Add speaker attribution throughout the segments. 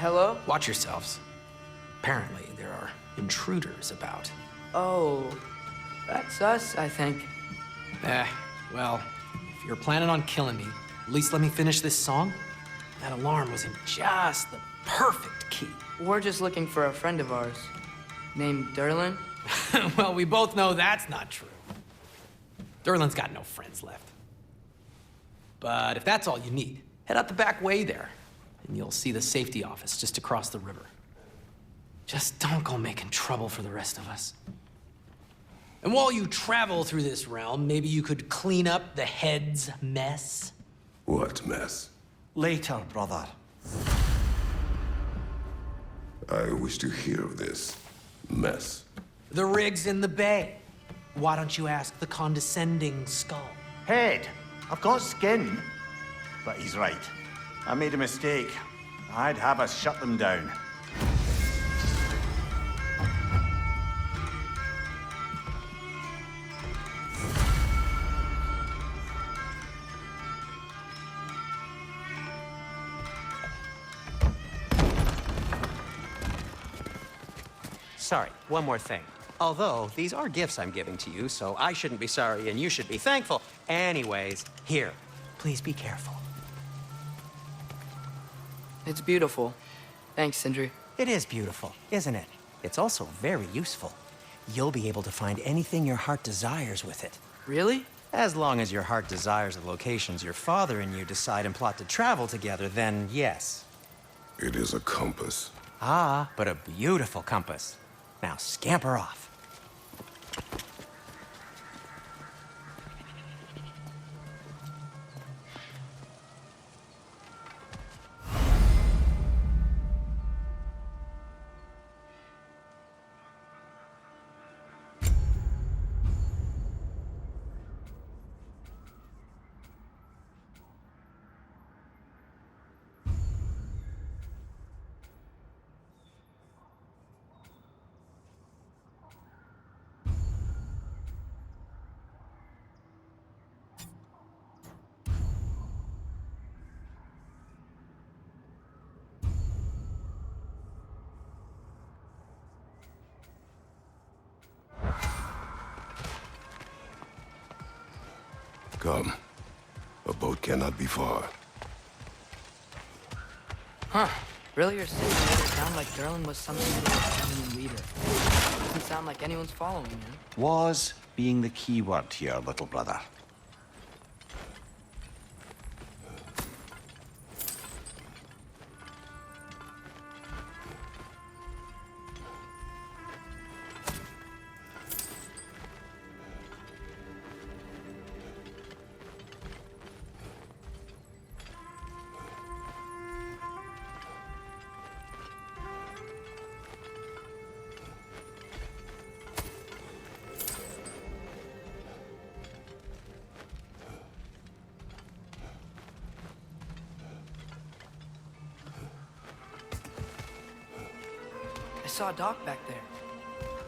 Speaker 1: Hello?
Speaker 2: Watch yourselves. Apparently, there are intruders about.
Speaker 1: Oh, that's us, I think.
Speaker 2: Well, if you're planning on killing me, at least let me finish this song. That alarm was in just the perfect key.
Speaker 1: We're just looking for a friend of ours, named Durlin.
Speaker 2: Well, we both know that's not true. Durlin's got no friends left. But if that's all you need, head out the back way there, and you'll see the safety office just across the river. Just don't go making trouble for the rest of us. And while you travel through this realm, maybe you could clean up the head's mess?
Speaker 3: What mess?
Speaker 4: Later, brother.
Speaker 3: I wish to hear of this mess.
Speaker 2: The rig's in the bay. Why don't you ask the condescending skull?
Speaker 4: Head, I've got skin. But he's right. I made a mistake. I'd have us shut them down.
Speaker 5: Sorry, one more thing. Although, these are gifts I'm giving to you, so I shouldn't be sorry and you should be thankful. Anyways, here, please be careful.
Speaker 1: It's beautiful. Thanks, Sindri.
Speaker 5: It is beautiful, isn't it? It's also very useful. You'll be able to find anything your heart desires with it.
Speaker 1: Really?
Speaker 5: As long as your heart desires the locations your father and you decide and plot to travel together, then yes.
Speaker 3: It is a compass.
Speaker 5: Ah, but a beautiful compass. Now scamper off.
Speaker 3: Come. A boat cannot be far.
Speaker 1: Huh. Really, you're saying made it sound like Durlin was some sort of feminine leader. Doesn't sound like anyone's following him.
Speaker 4: Was being the key word here, little brother.
Speaker 1: I saw a dock back there.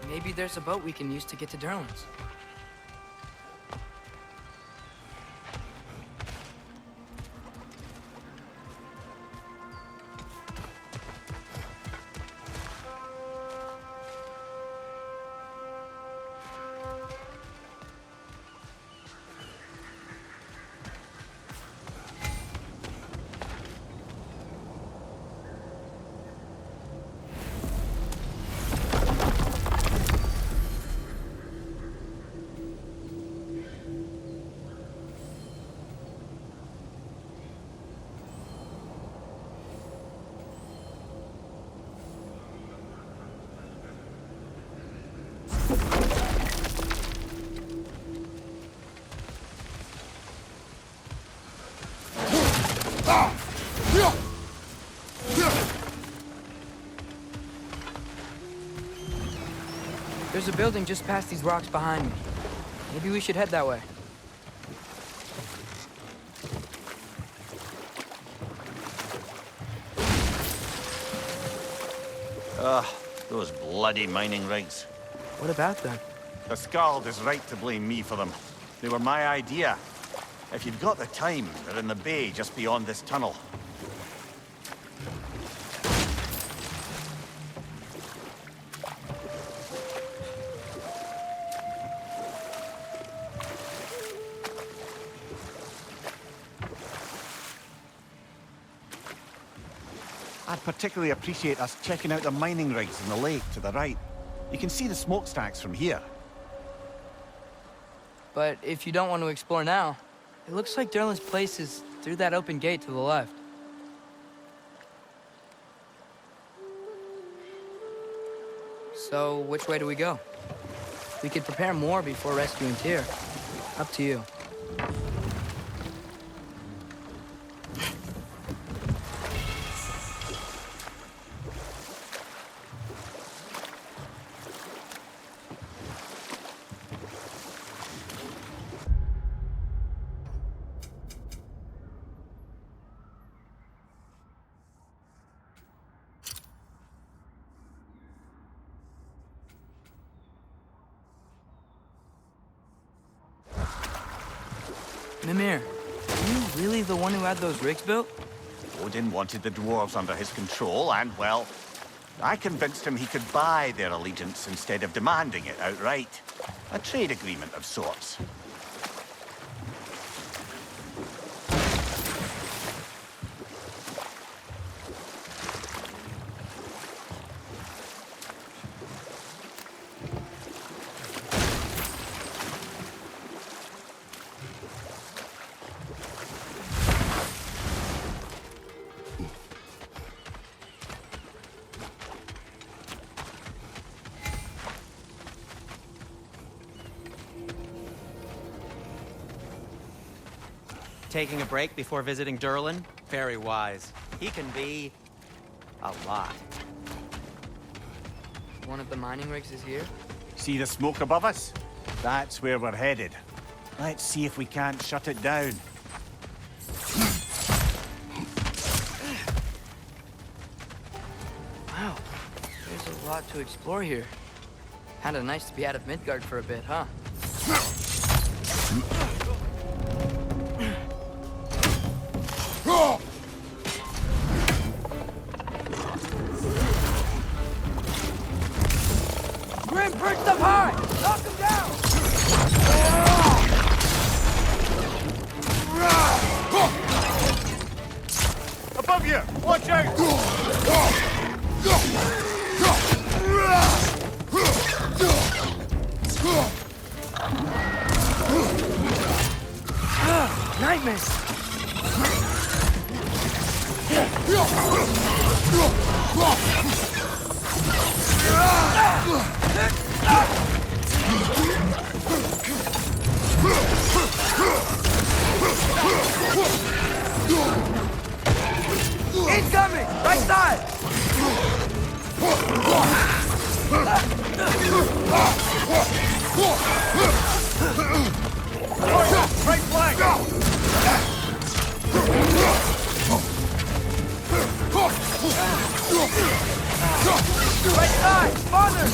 Speaker 1: Maybe there's a boat we can use to get to Durlin's. There's a building just past these rocks behind me. Maybe we should head that way.
Speaker 4: Ugh, those bloody mining rigs.
Speaker 1: What about them?
Speaker 4: The Skald is right to blame me for them. They were my idea. If you've got the time, they're in the bay just beyond this tunnel. I'd particularly appreciate us checking out the mining rigs in the lake to the right. You can see the smokestacks from here.
Speaker 1: But if you don't want to explore now, it looks like Durlin's place is through that open gate to the left. So, which way do we go? We could prepare more before rescuing Tyr. Up to you. Mimir, are you really the one who had those rigs built?
Speaker 4: Odin wanted the dwarves under his control, and, well, I convinced him he could buy their allegiance instead of demanding it outright. A trade agreement of sorts.
Speaker 5: Taking a break before visiting Durlin? Very wise. He can be a lot.
Speaker 1: One of the mining rigs is here?
Speaker 4: See the smoke above us? That's where we're headed. Let's see if we can't shut it down.
Speaker 1: Wow, there's a lot to explore here. Kinda nice to be out of Midgard for a bit, huh? Grim, perched up high! Knock him down!
Speaker 4: Above you! Watch out!
Speaker 1: Nightmares! Incoming! Right side!
Speaker 4: Right flank!
Speaker 1: Right side! Farther!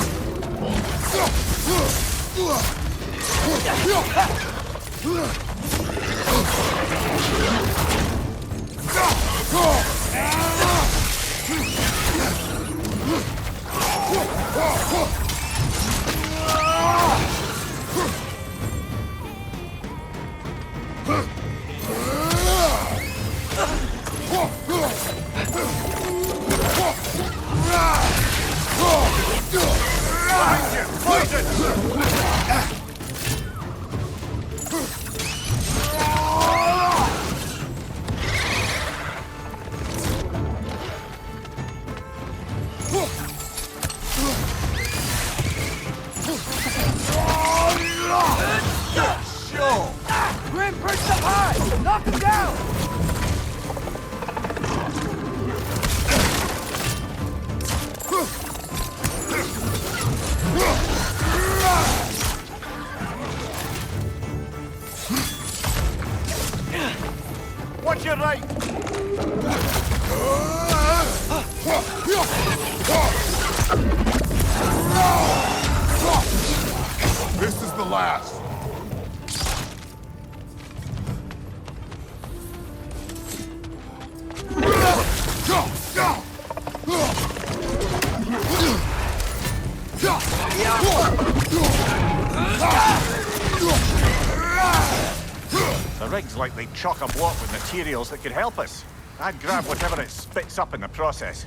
Speaker 1: Grim, perched up high! Knock him down!
Speaker 4: Watch your right!
Speaker 3: This is the last.
Speaker 4: The rig's like they chock a block with materials that could help us. I'd grab whatever it spits up in the process.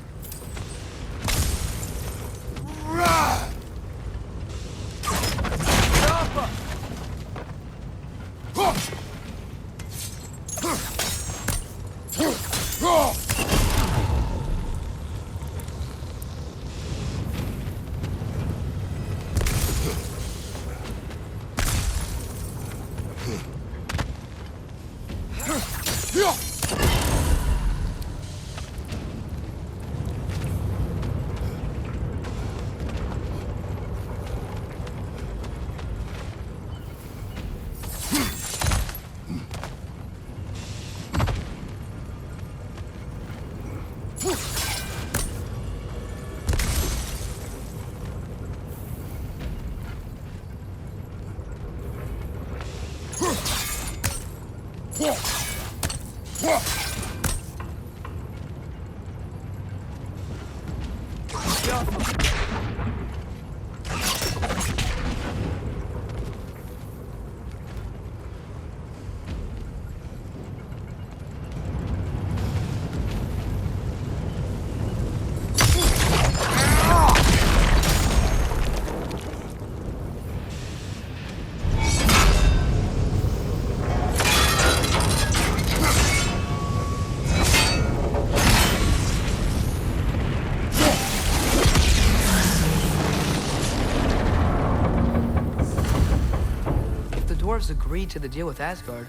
Speaker 1: Dwarves agreed to the deal with Asgard.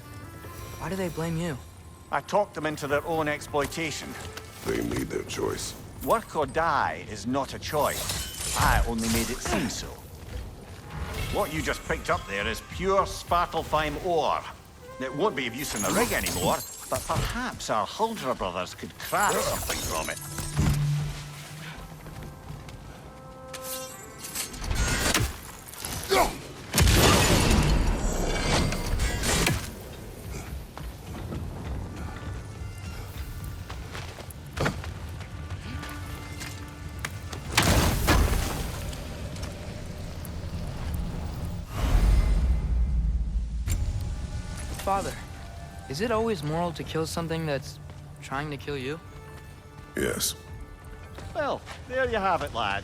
Speaker 1: Why do they blame you?
Speaker 4: I talked them into their own exploitation.
Speaker 3: They made their choice.
Speaker 4: Work or die is not a choice. I only made it seem so. What you just picked up there is pure Svartalfheim ore. It won't be of use in the rig anymore, but perhaps our Huldra brothers could craft something from it.
Speaker 1: Father, is it always moral to kill something that's trying to kill you?
Speaker 3: Yes.
Speaker 4: Well, there you have it, lad.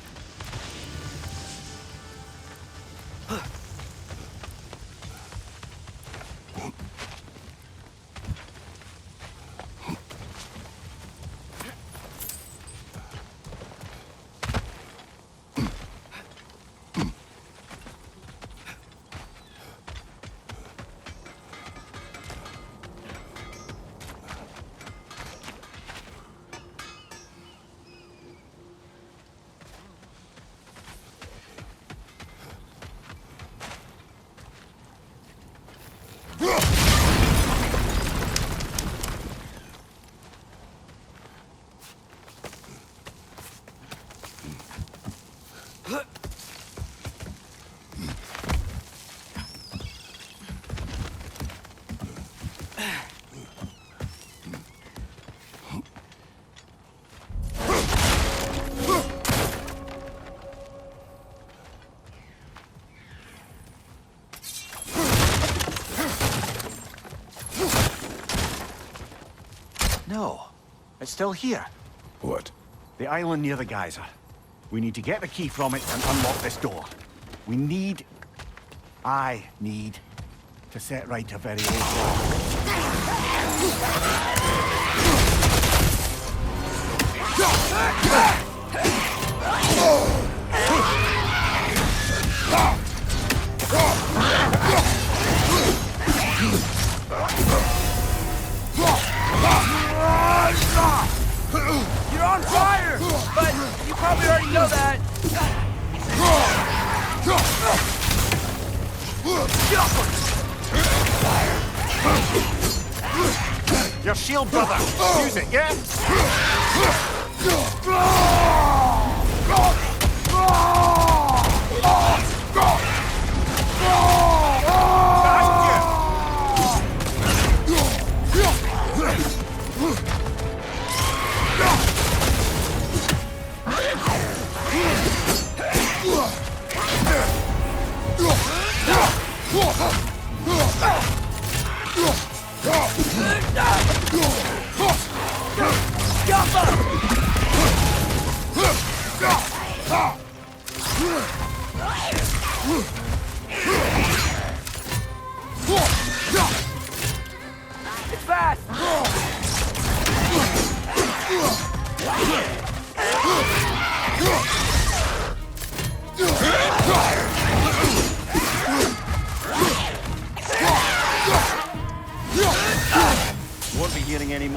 Speaker 4: No, it's still here.
Speaker 3: What?
Speaker 4: The island near the geyser. We need to get the key from it and unlock this door. I need to set right a very old
Speaker 1: You're on fire! But you probably already know that.
Speaker 4: Your shield, brother! Use it, yeah?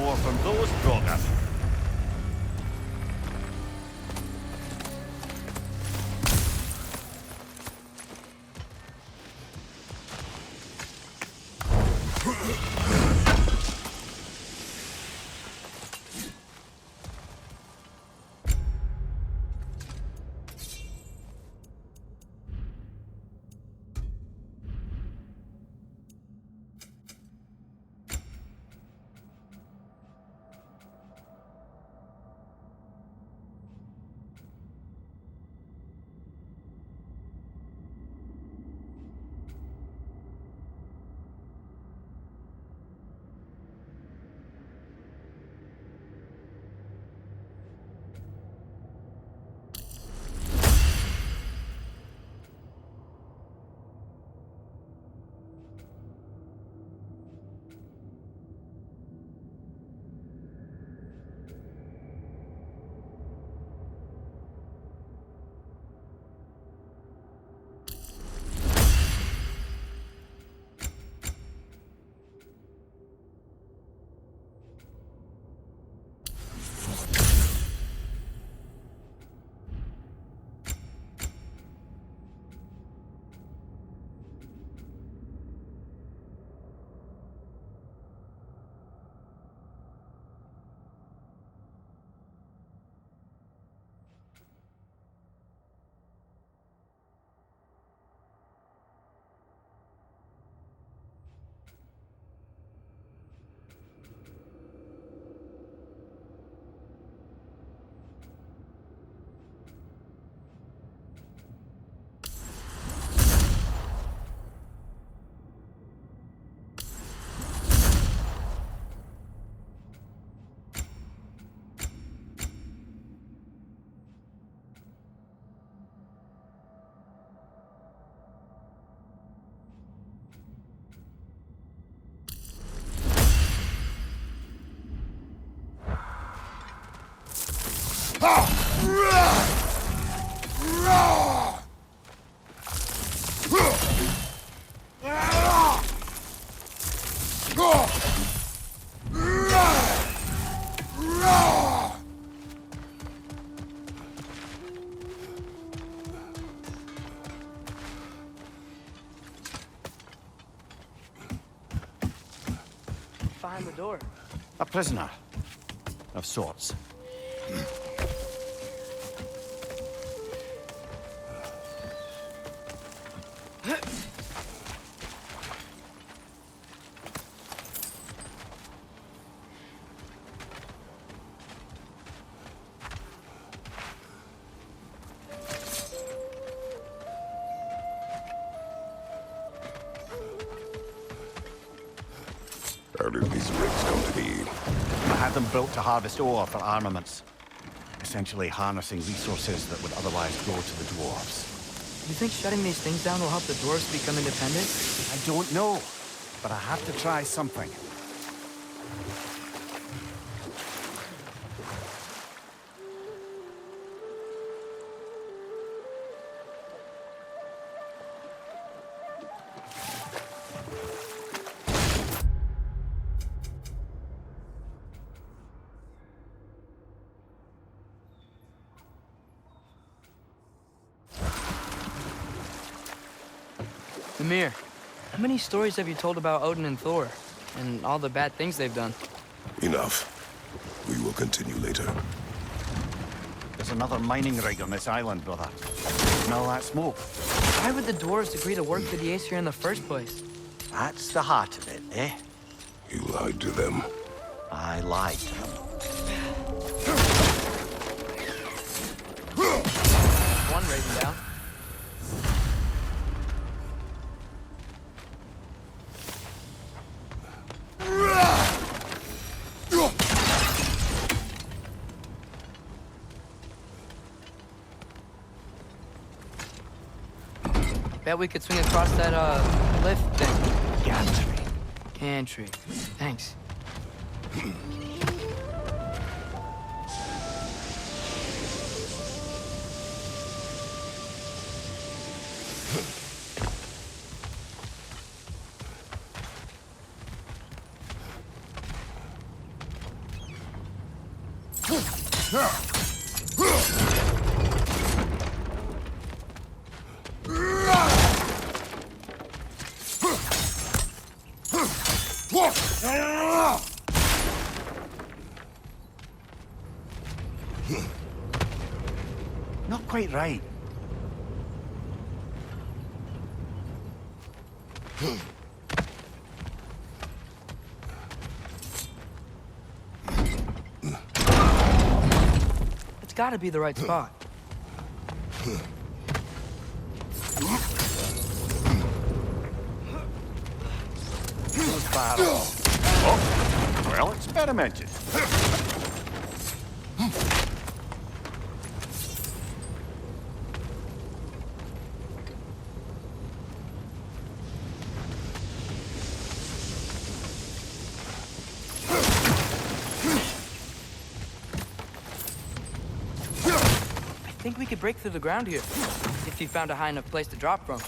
Speaker 4: more from those Draugr.
Speaker 1: Behind the door.
Speaker 4: A prisoner. Of sorts.
Speaker 3: How did these rigs come to be?
Speaker 4: I had them built to harvest ore for armaments. Essentially harnessing resources that would otherwise go to the dwarves.
Speaker 1: You think shutting these things down will help the dwarves become independent?
Speaker 4: I don't know, but I have to try something.
Speaker 1: Mimir, how many stories have you told about Odin and Thor? And all the bad things they've done?
Speaker 3: Enough. We will continue later.
Speaker 4: There's another mining rig on this island, brother. Smell that smoke?
Speaker 1: Why would the dwarves agree to work for the Aesir in the first place?
Speaker 4: That's the heart of it, eh?
Speaker 3: You lied to them.
Speaker 4: I lied to them.
Speaker 1: One raising down. Bet we could swing across that, lift thing.
Speaker 4: Gantry.
Speaker 1: Gantry. Thanks.
Speaker 4: Not quite right.
Speaker 1: It's gotta be the right spot.
Speaker 4: Oh, well experimented.
Speaker 1: I think we could break through the ground here, if you found a high enough place to drop from.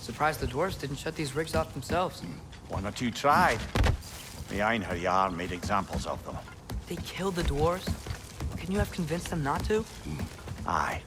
Speaker 1: Surprised the dwarves didn't shut these rigs off themselves.
Speaker 4: One or two tried. The Einherjar made examples of them.
Speaker 1: They killed the dwarves? Couldn't you have convinced them not to?
Speaker 4: Aye.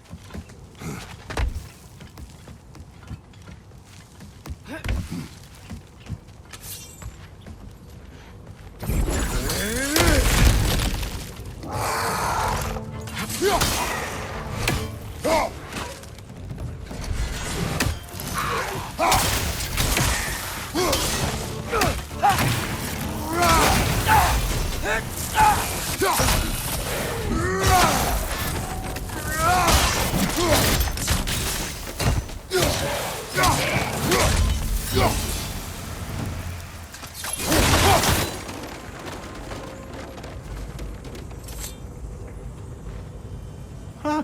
Speaker 4: Huh.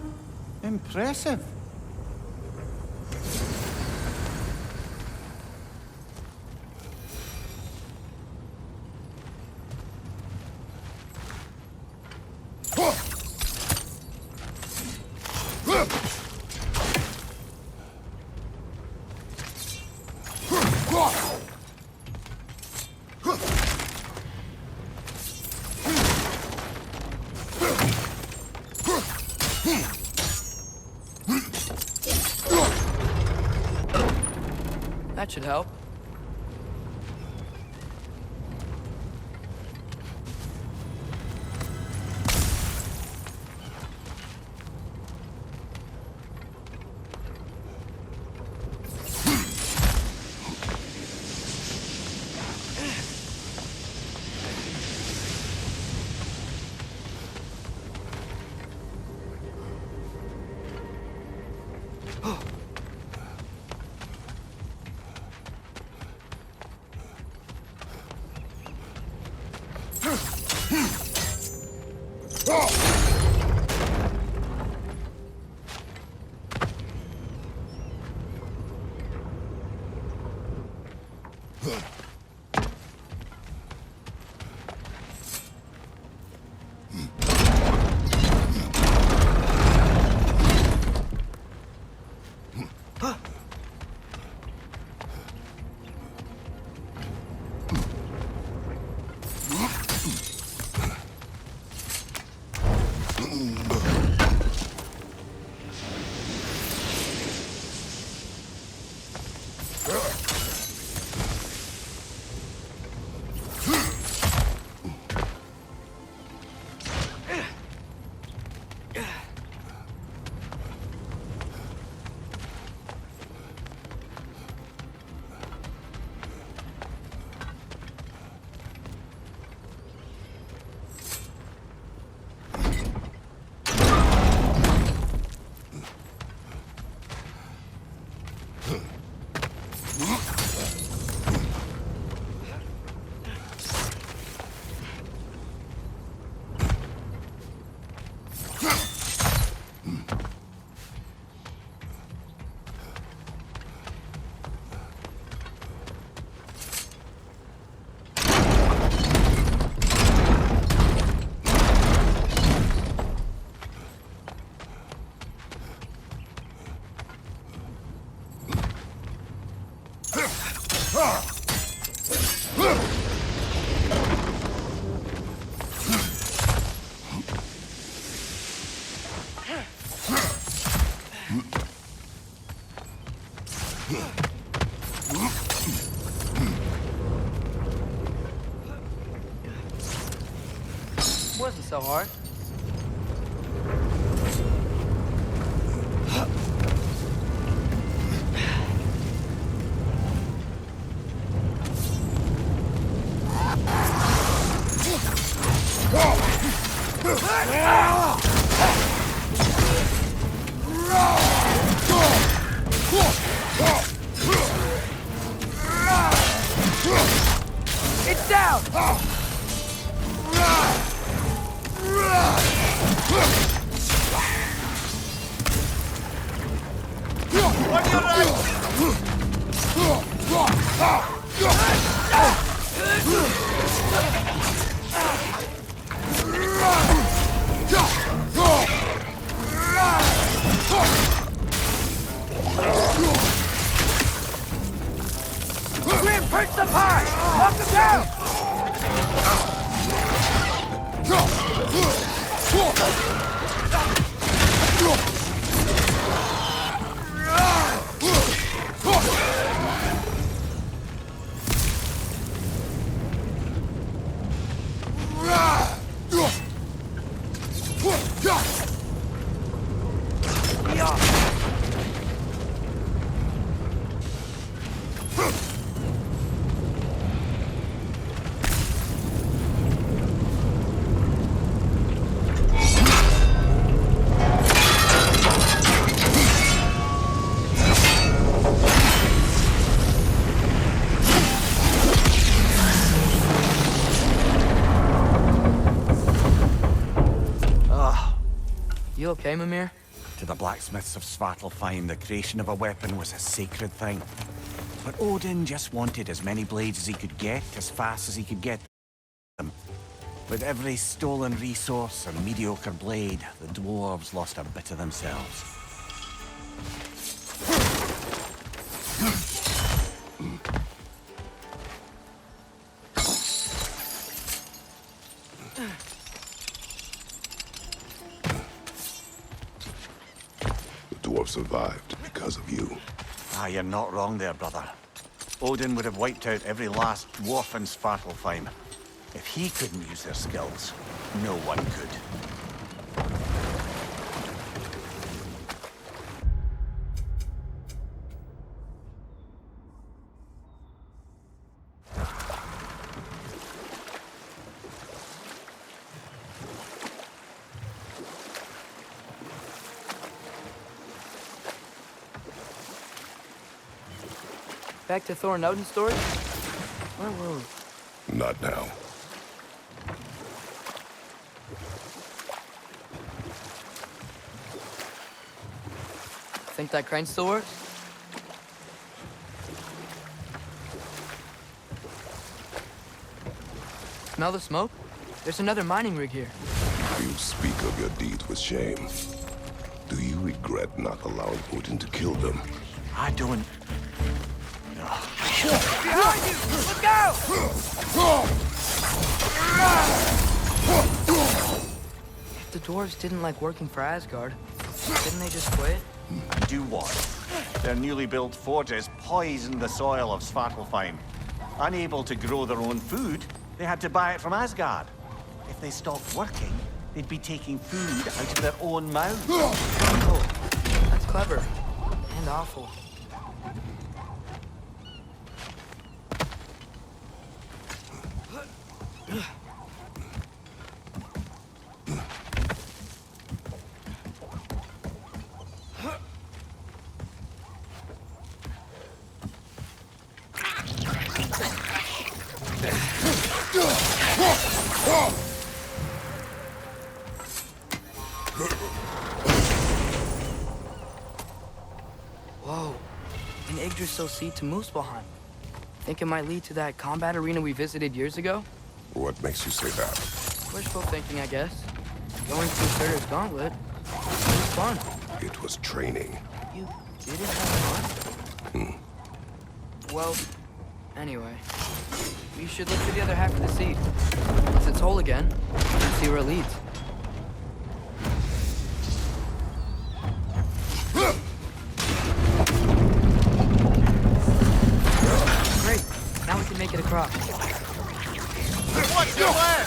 Speaker 4: Impressive.
Speaker 1: That should help. Wasn't so hard. It's down! Grim, perch the pie! Knock him down! You okay, Mimir?
Speaker 4: To the blacksmiths of Svartalfheim, the creation of a weapon was a sacred thing. But Odin just wanted as many blades as he could get, as fast as he could get them. With every stolen resource and mediocre blade, the dwarves lost a bit of themselves.
Speaker 3: The dwarf survived because of you.
Speaker 4: Ah, you're not wrong there, brother. Odin would have wiped out every last dwarf in Svartalfheim. If he couldn't use their skills, no one could.
Speaker 1: Back to Thor and Odin's story? Where were we?
Speaker 3: Not now.
Speaker 1: Think that crane still works? Smell the smoke? There's another mining rig here.
Speaker 3: You speak of your deeds with shame. Do you regret not allowing Odin to kill them?
Speaker 4: I don't...
Speaker 1: Behind you! Look out! If the dwarves didn't like working for Asgard, didn't they just quit?
Speaker 4: Do what? Their newly built forges poisoned the soil of Svartalfheim. Unable to grow their own food, they had to buy it from Asgard. If they stopped working, they'd be taking food out of their own mouths.
Speaker 1: Oh, that's clever. And awful. Yggdrasil to Muspelheim. Think it might lead to that combat arena we visited years ago?
Speaker 3: What makes you say that?
Speaker 1: Wishful thinking, I guess. Going through Surtur's gauntlet. It was fun.
Speaker 3: It was training.
Speaker 1: You didn't have fun? Well, anyway. We should look for the other half of the seed. Once it's whole again, we'll see where it leads. Great. Now we can make it across.
Speaker 4: What's your plan?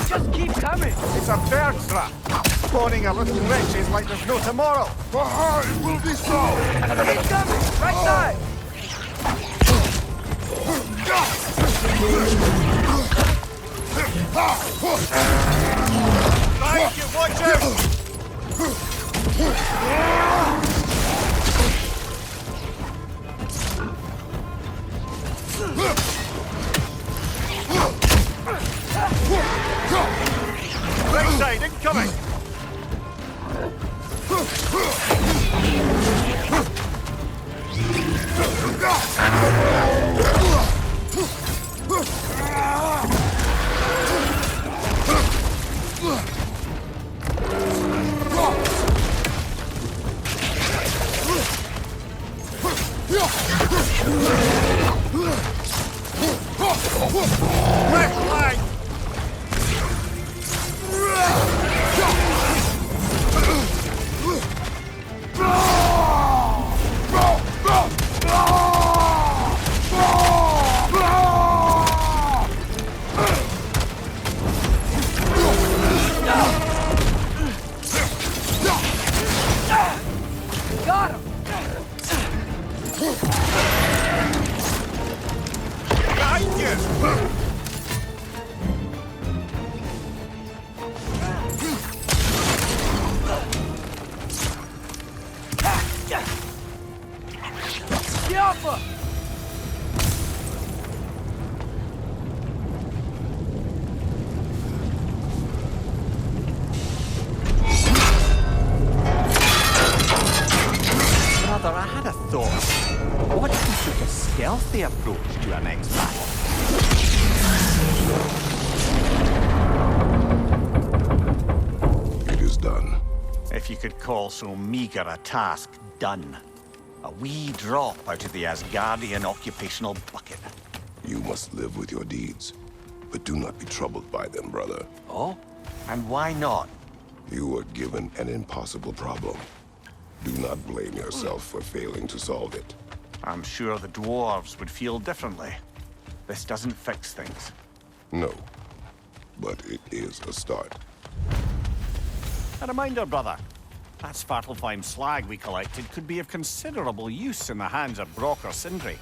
Speaker 1: Just keep coming!
Speaker 4: It's a bird trap. Spawning a little wretches like there's no tomorrow.
Speaker 3: For her, it will be so!
Speaker 1: Keep coming! Right side!
Speaker 4: Thank you, watch out! Right side, incoming! Left leg!
Speaker 1: Got him!
Speaker 4: Behind you!
Speaker 1: Alpha!
Speaker 4: Brother, I had a thought. What if we took a stealthy approach to our next battle?
Speaker 3: It is done.
Speaker 4: If you could call so meager a task done. A wee drop out of the Asgardian occupational bucket.
Speaker 3: You must live with your deeds, but do not be troubled by them, brother.
Speaker 4: Oh? And why not?
Speaker 3: You were given an impossible problem. Do not blame yourself for failing to solve it.
Speaker 4: I'm sure the dwarves would feel differently. This doesn't fix things.
Speaker 3: No, but it is a start.
Speaker 4: A reminder, brother. That Svartalfheim slag we collected could be of considerable use in the hands of Brock or Sindri.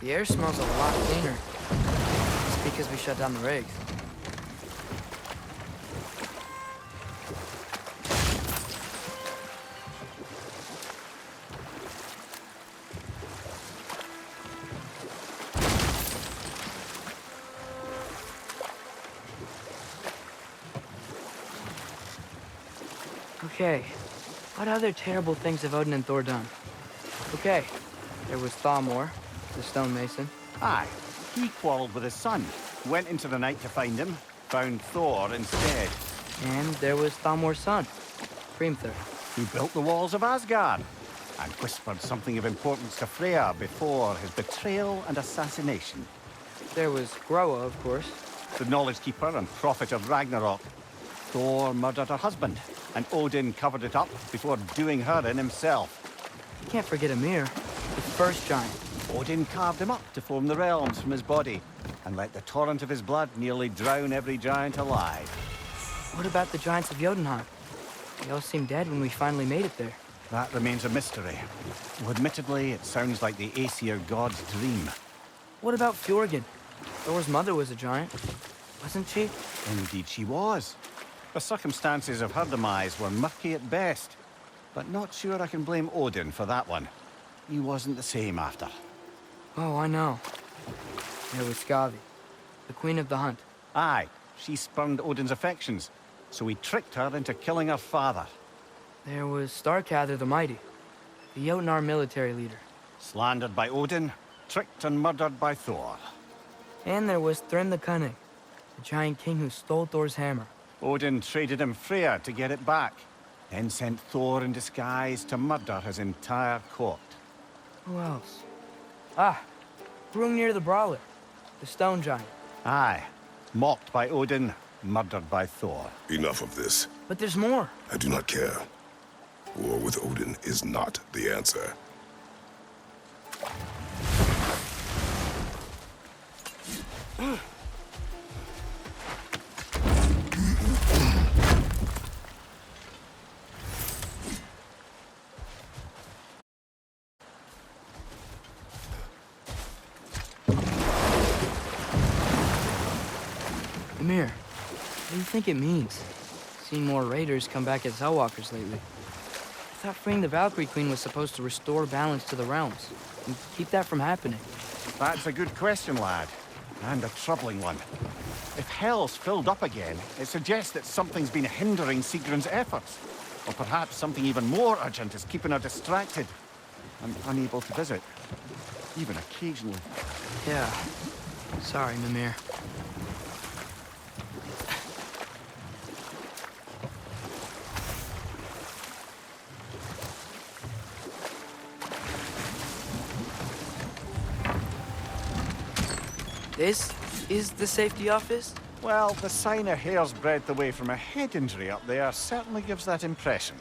Speaker 1: The air smells a lot cleaner. It's because we shut down the rigs. Okay, what other terrible things have Odin and Thor done? Okay, there was Thamor, the stonemason.
Speaker 4: Aye, he quarreled with his son, went into the night to find him, found Thor instead.
Speaker 1: And there was Thamor's son, Hrimthur.
Speaker 4: Who built the walls of Asgard, and whispered something of importance to Freya before his betrayal and assassination.
Speaker 1: There was Groa, of course.
Speaker 4: The knowledge keeper and prophet of Ragnarok. Thor murdered her husband, and Odin covered it up before doing her in himself.
Speaker 1: You can't forget Mimir, the first giant.
Speaker 4: Odin carved him up to form the realms from his body, and let the torrent of his blood nearly drown every giant alive.
Speaker 1: What about the giants of Jotunheim? They all seemed dead when we finally made it there.
Speaker 4: That remains a mystery. Well, admittedly, it sounds like the Aesir god's dream.
Speaker 1: What about Fjorgyn? Thor's mother was a giant, wasn't she?
Speaker 4: Indeed she was. The circumstances of her demise were murky at best, but not sure I can blame Odin for that one. He wasn't the same after.
Speaker 1: Oh, I know. There was Skavi, the queen of the hunt.
Speaker 4: Aye, she spurned Odin's affections, so he tricked her into killing her father.
Speaker 1: There was Starkather the Mighty, the Jotnar military leader.
Speaker 4: Slandered by Odin, tricked and murdered by Thor.
Speaker 1: And there was Thrym the Cunning, the giant king who stole Thor's hammer.
Speaker 4: Odin traded him Freya to get it back, then sent Thor in disguise to murder his entire court.
Speaker 1: Who else? Ah, Hrungnir the Brawler, the stone giant.
Speaker 4: Aye, mocked by Odin, murdered by Thor.
Speaker 3: Enough of this.
Speaker 1: But there's more.
Speaker 3: I do not care. War with Odin is not the answer.
Speaker 1: Mimir, what do you think it means? Seen more raiders come back as Hellwalkers lately. I thought freeing the Valkyrie Queen was supposed to restore balance to the realms and keep that from happening.
Speaker 4: That's a good question, lad. And a troubling one. If Hell's filled up again, it suggests that something's been hindering Sigrun's efforts. Or perhaps something even more urgent is keeping her distracted and unable to visit. Even occasionally.
Speaker 1: Yeah. Sorry, Mimir. This is the safety office?
Speaker 4: Well, the sign a hair's breadth away from a head injury up there certainly gives that impression.